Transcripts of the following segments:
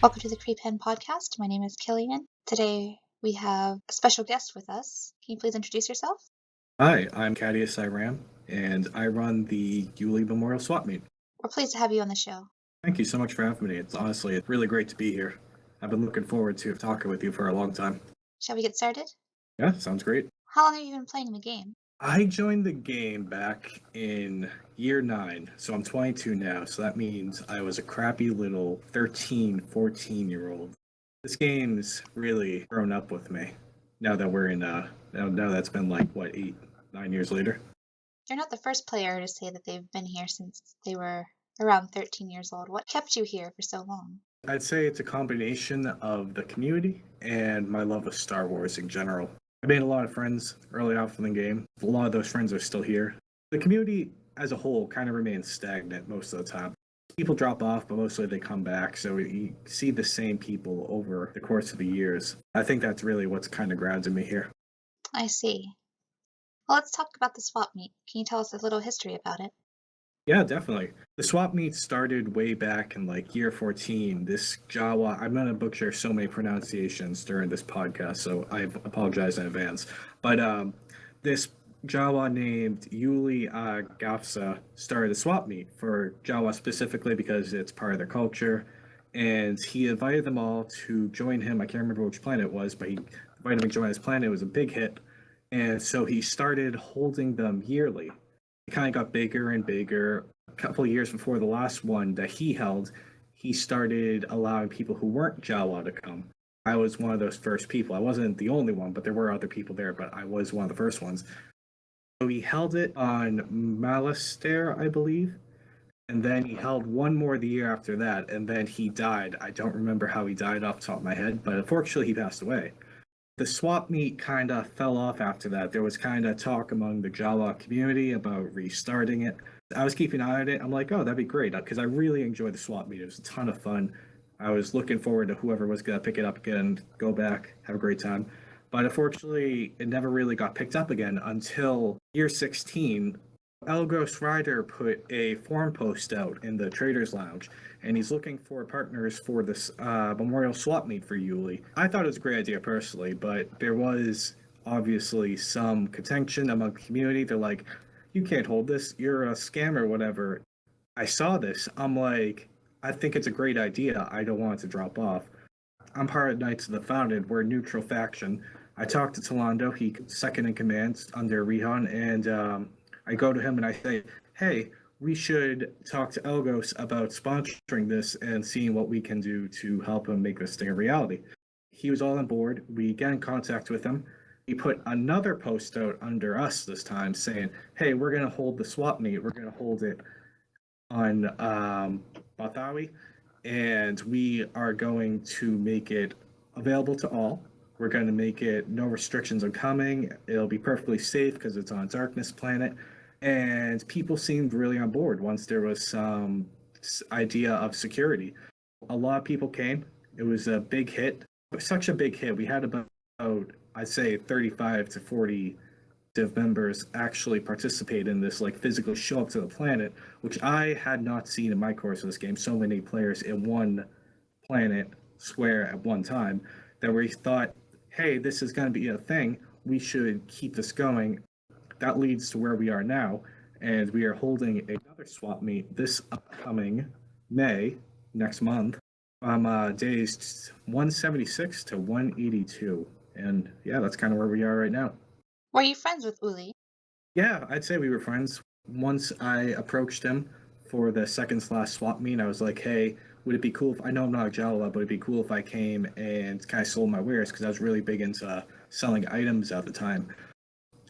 Welcome to the Creepin podcast. My name is Killian. Today we have a special guest with us. Can you please introduce yourself? Hi, I'm Cadeus Iram, and I run the Uli Memorial Swapmeet. We're pleased to have you on the show. Thank you so much for having me. It's really great to be here. I've been looking forward to talking with you for a long time. Shall we get started? Yeah, sounds great. How long have you been playing the game? I joined the game back in year 9, so I'm 22 now, so that means I was a crappy little 13, 14-year-old. This game's really grown up with me now that we're in, now that's been 8, 9 years later. You're not the first player to say that they've been here since they were around 13 years old. What kept you here for so long? I'd say it's a combination of the community and my love of Star Wars in general. I made a lot of friends early off in the game. A lot of those friends are still here. The community as a whole kind of remains stagnant most of the time. People drop off, but mostly they come back, so you see the same people over the course of the years. I think that's really what's kind of grounded me here. I see. Well, let's talk about the swap meet. Can you tell us a little history about it? Yeah, definitely. The swap meet started way back in year 14. This Jawa, I'm going to butcher so many pronunciations during this podcast, so I apologize in advance. But this Jawa named Uli Gafsa started a swap meet for Jawa specifically because it's part of their culture. And he invited them all to join him. I can't remember which planet it was, but he invited them to join his planet. It was a big hit. And so he started holding them yearly. It kind of got bigger and bigger. A couple of years before the last one that he held, he started allowing people who weren't Jawa to come. I was one of those first people. I wasn't the only one, but there were other people there, but I was one of the first ones. So he held it on Malastair, I believe, and then he held one more the year after that, and then he died. I don't remember how he died off the top of my head, but unfortunately he passed away. The swap meet kind of fell off after that. There was kind of talk among the Jawa community about restarting it. I was keeping an eye on it. I'm like, oh, that'd be great, because I really enjoyed the swap meet. It was a ton of fun. I was looking forward to whoever was going to pick it up again, go back, have a great time. But unfortunately, it never really got picked up again until year 16. Elgos Ryder put a forum post out in the Traders Lounge, and he's looking for partners for this Memorial Swap Meet for Uli. I thought it was a great idea personally, but there was obviously some contention among the community. They're like, you can't hold this, you're a scam or whatever. I saw this, I'm like, I think it's a great idea, I don't want it to drop off. I'm part of Knights of the Founded, we're a neutral faction. I talked to Talando, he's second in command under Rihan, and I go to him and I say, hey, we should talk to Elgos about sponsoring this and seeing what we can do to help him make this thing a reality. He was all on board. We get in contact with him. He put another post out under us this time saying, hey, we're going to hold the swap meet. We're going to hold it on Bathawi, and we are going to make it available to all. We're going to make it no restrictions on coming. It'll be perfectly safe because it's on a darkness planet. And people seemed really on board once there was some idea of security. A lot of people came. It was a big hit. It was such a big hit. We had about, I'd say, 35 to 40 div members actually participate in this, physically show up to the planet, which I had not seen in my course of this game. So many players in one planet square at one time that we thought, hey, this is going to be a thing. We should keep this going. That leads to where we are now, and we are holding another swap meet this upcoming May, next month, from days 176 to 182. And yeah, that's kind of where we are right now. Were you friends with Uli? Yeah, I'd say we were friends. Once I approached him for the second/last swap meet, I was like, hey, would it be cool if, I know I'm not a Jawa, but it'd be cool if I came and kind of sold my wares, because I was really big into selling items at the time.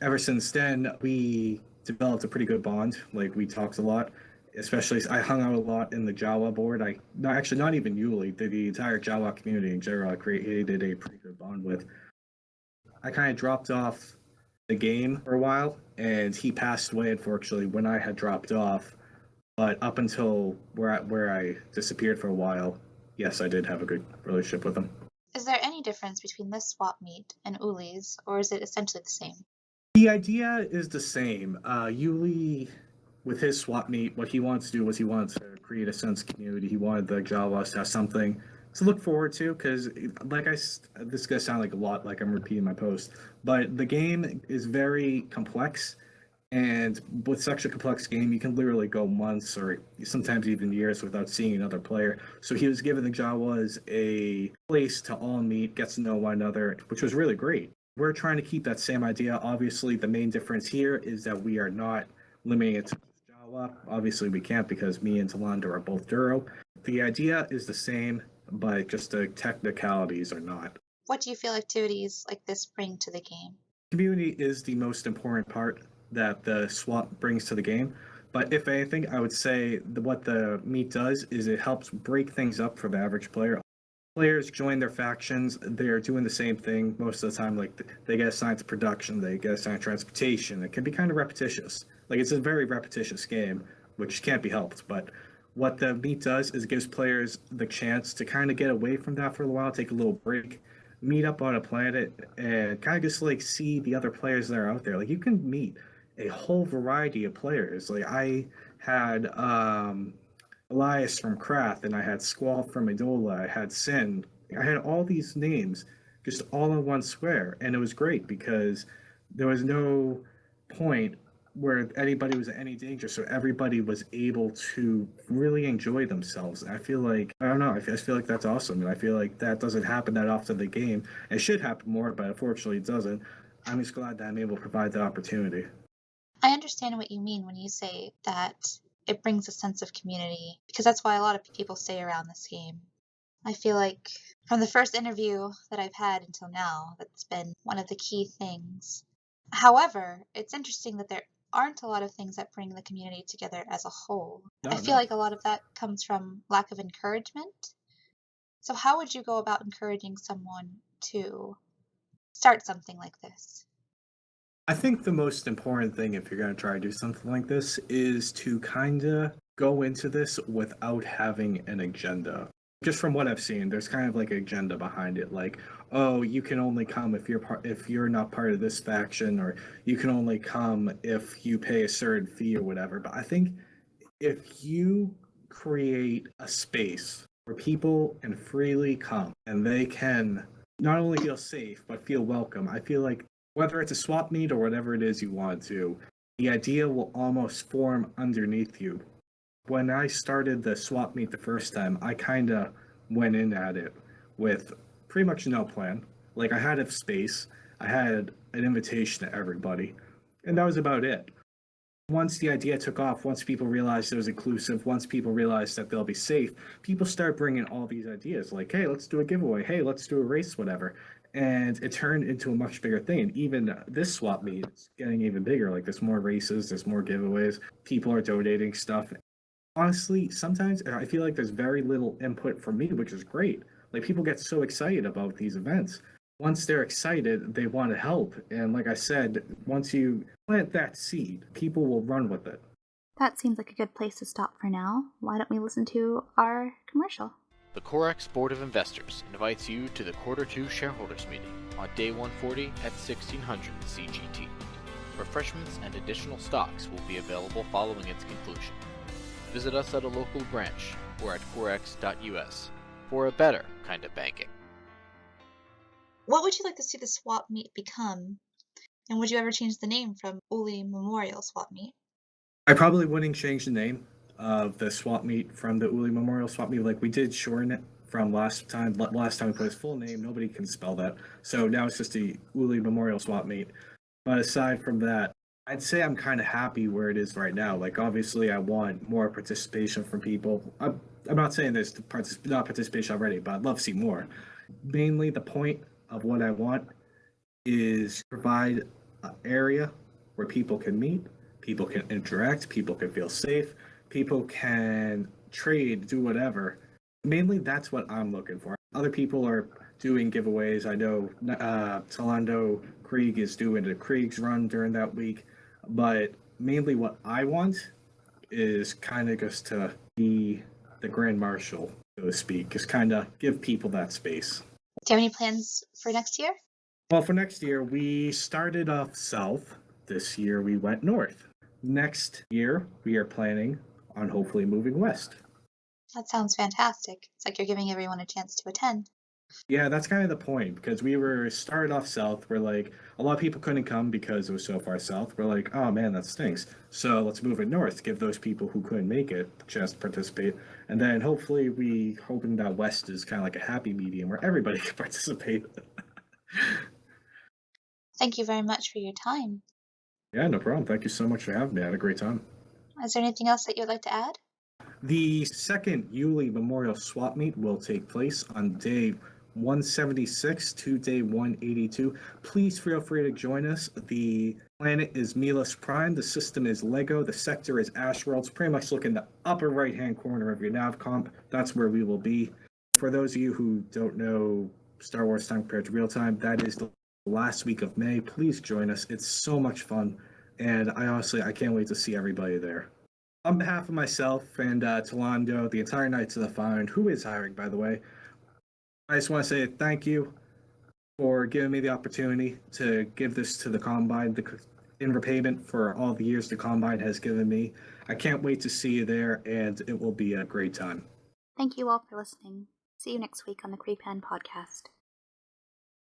Ever since then, we developed a pretty good bond. We talked a lot, especially I hung out a lot in the Jawa board. Not even Uli, the entire Jawa community in general, I created a pretty good bond with. I kind of dropped off the game for a while, and he passed away, unfortunately, when I had dropped off. But up until where I disappeared for a while, yes, I did have a good relationship with him. Is there any difference between this swap meet and Uli's, or is it essentially the same? The idea is the same. Uli, with his swap meet, what he wanted to do was he wanted to create a sense of community. He wanted the Jawas to have something to look forward to, because this is gonna sound like a lot like I'm repeating my post, but the game is very complex. And with such a complex game, you can literally go months or sometimes even years without seeing another player. So he was giving the Jawas a place to all meet, get to know one another, which was really great. We're trying to keep that same idea. Obviously, the main difference here is that we are not limiting it to Jawa. Obviously, we can't because me and Talanda are both Duro. The idea is the same, but just the technicalities are not. What do you feel activities like this bring to the game? Community is the most important part that the swap brings to the game. But if anything, I would say what the meat does is it helps break things up for the average player. Players join their factions, they're doing the same thing most of the time. Like they get assigned to production, they get assigned to transportation. It can be kind of repetitious. Like it's a very repetitious game, which can't be helped. But what the meat does is it gives players the chance to kind of get away from that for a while, take a little break, meet up on a planet, and kind of just like see the other players that are out there. Like you can meet a whole variety of players. Like I had Elias from Krath, and I had Squall from Idola, I had Sin. I had all these names just all in one square, and it was great because there was no point where anybody was in any danger, so everybody was able to really enjoy themselves. I feel like I don't know. I feel like that's awesome, and I feel like that doesn't happen that often in the game. It should happen more, but unfortunately, it doesn't. I'm just glad that I'm able to provide the opportunity. I understand what you mean when you say that it brings a sense of community, because that's why a lot of people stay around this game. I feel like from the first interview that I've had until now, that's been one of the key things. However, it's interesting that there aren't a lot of things that bring the community together as a whole. I No, feel no. like a lot of that comes from lack of encouragement. So, how would you go about encouraging someone to start something like this? I think the most important thing if you're going to try to do something like this is to kind of go into this without having an agenda. Just from what I've seen, there's kind of like an agenda behind it, like, oh, you can only come if you're not part of this faction, or you can only come if you pay a certain fee or whatever. But I think if you create a space where people can freely come and they can not only feel safe but feel welcome, I feel like whether it's a swap meet or whatever it is you want to, the idea will almost form underneath you. When I started the swap meet the first time, I kind of went in at it with pretty much no plan. Like I had a space, I had an invitation to everybody, and that was about it. Once the idea took off, once people realized it was inclusive, once people realized that they'll be safe, people start bringing all these ideas like, hey, let's do a giveaway. Hey, let's do a race, whatever. And it turned into a much bigger thing. And even this swap meet is getting even bigger. Like there's more races, there's more giveaways. People are donating stuff. Honestly, sometimes I feel like there's very little input from me, which is great. Like people get so excited about these events. Once they're excited, they want to help. And like I said, once you plant that seed, people will run with it. That seems like a good place to stop for now. Why don't we listen to our commercial? The Corex Board of Investors invites you to the Quarter 2 shareholders meeting on day 140 at 1600 CGT. Refreshments and additional stocks will be available following its conclusion. Visit us at a local branch or at corex.us for a better kind of banking. What would you like to see the swap meet become? And would you ever change the name from Uli Memorial Swapmeet? I probably wouldn't change the name of the swap meet from the Uli Memorial Swap Meet. Like we did shorten it from last time. Last time we put his full name, nobody can spell that. So now it's just the Uli Memorial Swap Meet. But aside from that, I'd say I'm kind of happy where it is right now. Like obviously, I want more participation from people. I'm not saying there's not participation already, but I'd love to see more. Mainly, the point of what I want is provide an area where people can meet, people can interact, people can feel safe, people can trade, do whatever. Mainly, that's what I'm looking for. Other people are doing giveaways. I know Talando Krieg is doing a Krieg's run during that week, but mainly what I want is kind of just to be the Grand Marshal, so to speak, just kind of give people that space. Do you have any plans for next year? Well, for next year, we started off south. This year, we went north. Next year, we are planning on hopefully moving west. That sounds fantastic. It's like you're giving everyone a chance to attend. Yeah, that's kind of the point because we were started off south. We're like, a lot of people couldn't come because it was so far south. We're like, oh man, that stinks. So let's move it north, give those people who couldn't make it a chance to participate. And then hopefully we hoping that west is kind of like a happy medium where everybody can participate. Thank you very much for your time. Yeah, no problem. Thank you so much for having me. I had a great time. Is there anything else that you'd like to add? The second Uli Memorial Swapmeet will take place on day 176 to day 182. Please feel free to join us. The planet is Milos Prime. The system is Lego. The sector is Ashworld. Pretty much look in the upper right-hand corner of your nav comp. That's where we will be. For those of you who don't know Star Wars Time Compared to Real Time, that is the last week of May. Please join us. It's so much fun. And I can't wait to see everybody there. On behalf of myself and Tolando, the entire Knights of the Found, who is hiring, by the way, I just want to say thank you for giving me the opportunity to give this to the Combine in repayment for all the years the Combine has given me. I can't wait to see you there, and it will be a great time. Thank you all for listening. See you next week on the Creepan Podcast.